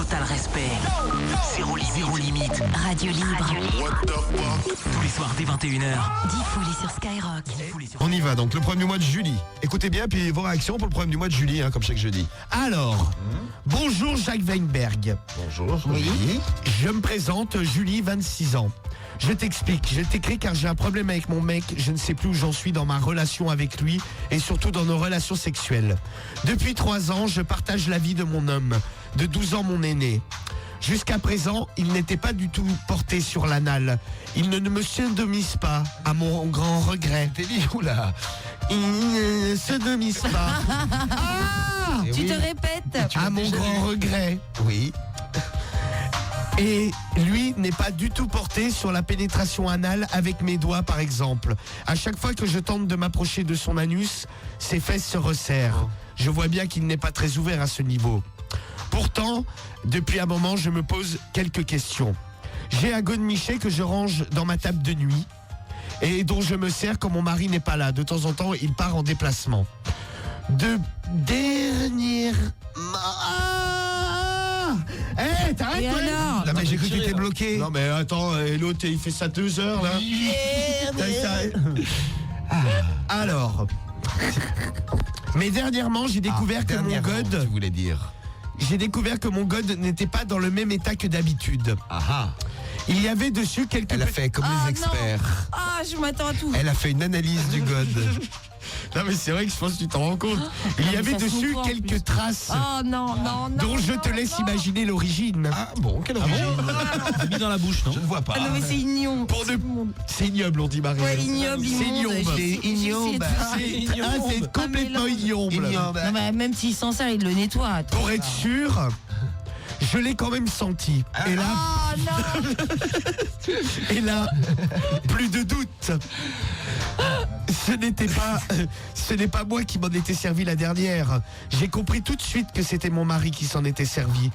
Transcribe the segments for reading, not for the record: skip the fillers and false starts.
total respect. Zéro limite. Radio libre. Tous les soirs dès 21h. Diffoulé sur Skyrock. On y va donc, le problème du mois de juillet. Écoutez bien, puis vos réactions pour le problème du mois de juillet, comme chaque jeudi. Alors, bonjour Jacques Weinberg. Bonjour. Oui. Je me présente, Julie, 26 ans. Je t'explique, je t'écris car j'ai un problème avec mon mec, je ne sais plus où j'en suis dans ma relation avec lui et surtout dans nos relations sexuelles. Depuis 3 ans, je partage la vie de mon homme, de 12 ans mon aîné. Jusqu'à présent, il n'était pas du tout porté sur l'anal. Il ne me sodomise pas, à mon grand regret. T'es dit où là? Il ne sodomise pas. Ah, Tu te répètes. à mon grand regret. Oui. Et lui n'est pas du tout porté sur la pénétration anale avec mes doigts par exemple. À chaque fois que je tente de m'approcher de son anus, ses fesses se resserrent. Je vois bien qu'il n'est pas très ouvert à ce niveau. Pourtant, depuis un moment, je me pose quelques questions. J'ai un godemiché que je range dans ma table de nuit et dont je me sers quand mon mari n'est pas là. De temps en temps, il part en déplacement. Hey, t'arrêtes, Et ouais. alors? Non mais j'ai cru que t'étais bloqué. Non mais attends, et l'autre il fait ça 2 heures là. Alors, mais dernièrement j'ai découvert que mon god, tu voulais dire. N'était pas dans le même état que d'habitude. Ah. Il y avait dessus quelques Elle a fait comme Ah, les experts. Ah, je m'attends à tout. Elle a fait une analyse du god. Non mais c'est vrai que je pense que tu t'en rends compte. Il y avait ça se dessus comprend, en plus. quelques traces Oh non, non, non. dont je te laisse imaginer l'origine. Ah bon, quelle origine? Mis dans la bouche, non? Je ne vois pas. Ah non mais c'est ignon. C'est ignoble, on dit Marie. Ouais, ignoble, C'est immonde. ignoble. J'ai- C'est ignoble. C'est complètement ignoble. Non mais même s'il s'en sert, il le nettoie. Pour être sûr, je l'ai quand même senti. Et là, Oh non. et là, plus de doute. Ce n'est pas moi qui m'en étais servi la dernière. J'ai compris tout de suite que c'était mon mari qui s'en était servi.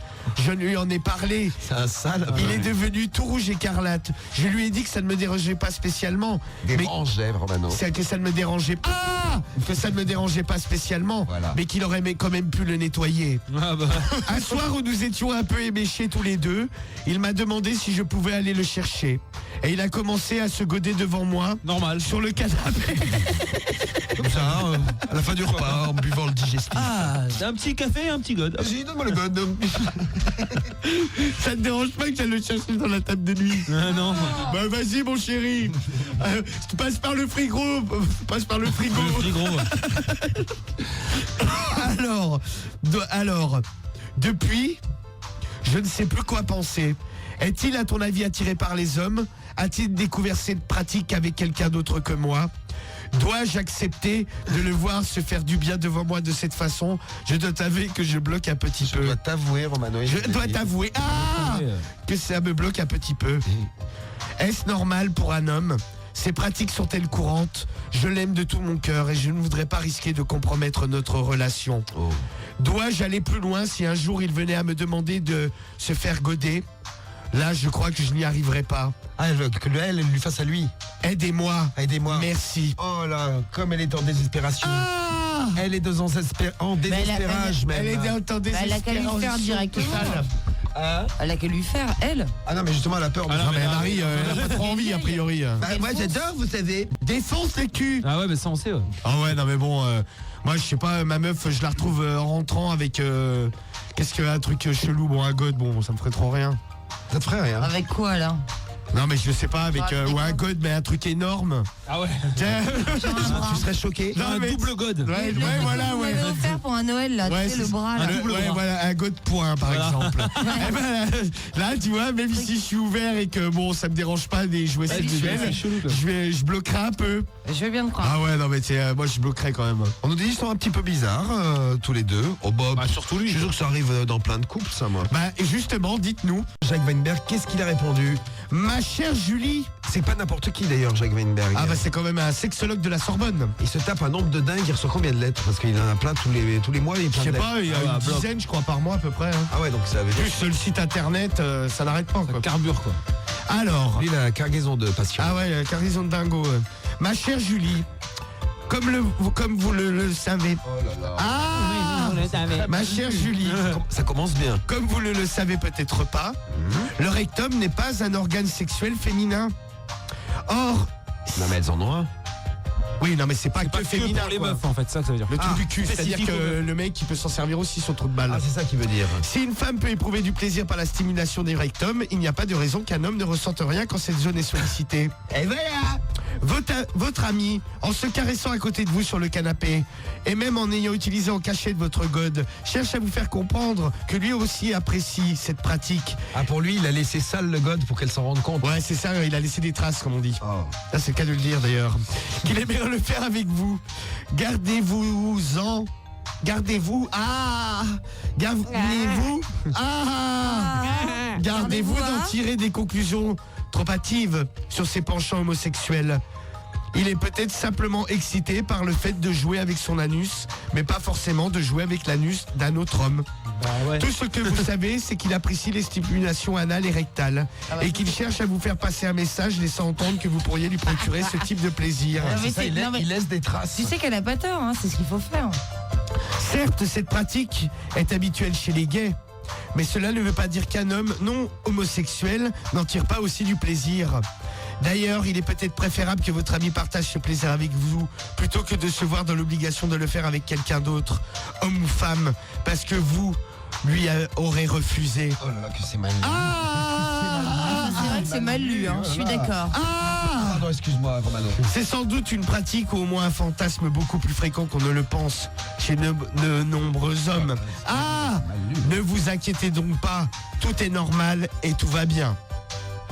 Je lui en ai parlé. C'est un sale. Il est devenu tout rouge écarlate. Je lui ai dit que ça ne me dérangeait pas spécialement. Mais Dérangeait, Romano. c'est que ça ne me dérangeait pas. Que ça ne me dérangeait pas spécialement. Voilà. Mais qu'il aurait quand même pu le nettoyer. Ah bah. Un soir où nous étions un peu éméchés tous les deux, il m'a demandé si je pouvais aller le chercher. Et il a commencé à se goder devant moi. Normal. Sur le canapé. Comme ça, à la fin du repas, en buvant le digestif. Ah, un petit café et un petit god. Vas-y, donne-moi le god. Ça te dérange pas que j'aille le chercher dans la table de nuit? Non. Bah vas-y mon chéri. Passe par le frigo. Passe par le frigo. Le frigo. Alors, depuis, je ne sais plus quoi penser. Est-il à ton avis attiré par les hommes? A-t-il découvert cette pratique avec quelqu'un d'autre que moi? Dois-je accepter de le voir se faire du bien devant moi de cette façon? Je dois t'avouer que je bloque un petit Je peu. dois t'avouer, Romano. Je dois t'avouer que ça me bloque un petit peu. Est-ce normal pour un homme? Ces pratiques sont-elles courantes? Je l'aime de tout mon cœur et je ne voudrais pas risquer de compromettre notre relation. Oh. Dois-je aller plus loin si un jour il venait à me demander de se faire goder? Là, je crois que je n'y arriverai pas. Ah, elle veut que elle lui fasse à lui. Aidez-moi. Aidez-moi. Merci. Oh là, comme elle est en désespération. Elle est en désespérage même. Elle est en temps Elle a qu'à lui faire directement. Hein? Elle a qu'à lui faire, elle. Ah non, mais justement, elle a peur. Ah non, Non mais mais Marie, elle a pas trop envie a priori. Bah, moi j'adore, vous savez. Défonce les culs. Ah ouais, mais ça on sait. Ouais. Ah ouais, non mais bon, moi je sais pas, ma meuf, je la retrouve en rentrant avec qu'est-ce que un truc chelou, bon un god, bon ça me ferait trop rien. Ça te ferait rien. Avec quoi là? Non mais je sais pas, avec Avec ou un quoi god mais un truc énorme. Ah ouais. Tiens. Tu serais choqué. Non, Un mais- double god. Ouais, Le voilà, vous ouais. m'avez offert pour un Noël là, Ouais, tu sais, le c'est- bras là. Ouais, voilà, un god point par Voilà. exemple. Eh ben, là, tu vois, même si je suis ouvert et que bon, ça me dérange pas des jouets Ouais, sexuels, c'est chelou, quoi. je bloquerai un peu. Je veux bien me croire. Ah ouais, non mais moi je bloquerai quand même. On nous dit qu'ils sont un petit peu bizarres, tous les deux. Oh Bob. Bah, surtout lui. Je suis sûr que ça arrive dans plein de couples, ça, moi. Bah et justement, dites-nous, Jacques Weinberg, qu'est-ce qu'il a répondu? ma chère Julie. C'est pas n'importe qui d'ailleurs, Jacques Weinberg. Ah bah c'est quand même un sexologue de la Sorbonne. Il se tape un nombre de dingue, il reçoit combien de lettres? Parce qu'il en a plein tous les mois, il Je plein sais de lettres. pas, il y a Ah, une bloc. dizaine je crois par mois à peu près. Hein. Ah ouais, donc ça veut dire. Plus le site internet, ça n'arrête pas quoi. Carbure quoi. Alors, Lui, la cargaison de passion. ah ouais, cargaison de dingo. Ma chère Julie, comme vous le savez. Oh là là. Ah Ma chère Julie, Ça commence bien. comme vous ne le savez peut-être pas, le rectum n'est pas un organe sexuel féminin. Or, Non, mais elles en ont un. oui, non, mais c'est pas C'est que pas que féminin. pour les quoi. meufs en fait, ça que ça veut dire. Le trou du cul, c'est-à-dire spécifique aux que meufs. le mec il peut s'en servir aussi son trou de balle. Ah, c'est ça qui veut dire. Si une femme peut éprouver du plaisir par la stimulation des rectums, il n'y a pas de raison qu'un homme ne ressente rien quand cette zone est sollicitée. Et voilà. Votre ami, en se caressant à côté de vous sur le canapé, et même en ayant utilisé en cachette votre god, cherche à vous faire comprendre que lui aussi apprécie cette pratique. Ah, pour lui, il a laissé sale le god pour qu'elle s'en rende compte. Ouais, c'est ça, il a laissé des traces, comme on dit. Oh. Ça, c'est le cas de le dire d'ailleurs. Qu'il aime bien le faire avec vous. Gardez-vous-en. Gardez-vous. Ah Gardez-vous. Ah Gardez-vous d'en tirer des conclusions trop hâtives sur ses penchants homosexuels. Il est peut-être simplement excité par le fait de jouer avec son anus, mais pas forcément de jouer avec l'anus d'un autre homme. Bah ouais. Tout ce que vous savez, c'est qu'il apprécie les stimulations anales et rectales et qu'il cherche à vous faire passer un message laissant entendre que vous pourriez lui procurer ce type de plaisir. Ah, mais C'est ça, c'est- non, mais- il laisse des traces. Tu sais qu'elle a pas tort, hein, c'est ce qu'il faut faire. Certes, cette pratique est habituelle chez les gays, mais cela ne veut pas dire qu'un homme non homosexuel n'en tire pas aussi du plaisir. D'ailleurs, il est peut-être préférable que votre ami partage ce plaisir avec vous, plutôt que de se voir dans l'obligation de le faire avec quelqu'un d'autre, homme ou femme, parce que vous lui aurez refusé. Oh là là, que c'est mal. Ah, c'est vrai que c'est mal lu, hein, je suis d'accord. Pardon, excuse-moi, Romano. C'est sans doute une pratique ou au moins un fantasme beaucoup plus fréquent qu'on ne le pense chez de nombreux hommes. Ah, ne vous inquiétez donc pas, tout est normal et tout va bien.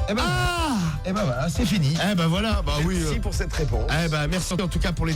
Eh ben, voilà, c'est fini. Eh ben voilà, bah oui. Merci pour cette réponse. Eh ben merci en tout cas pour les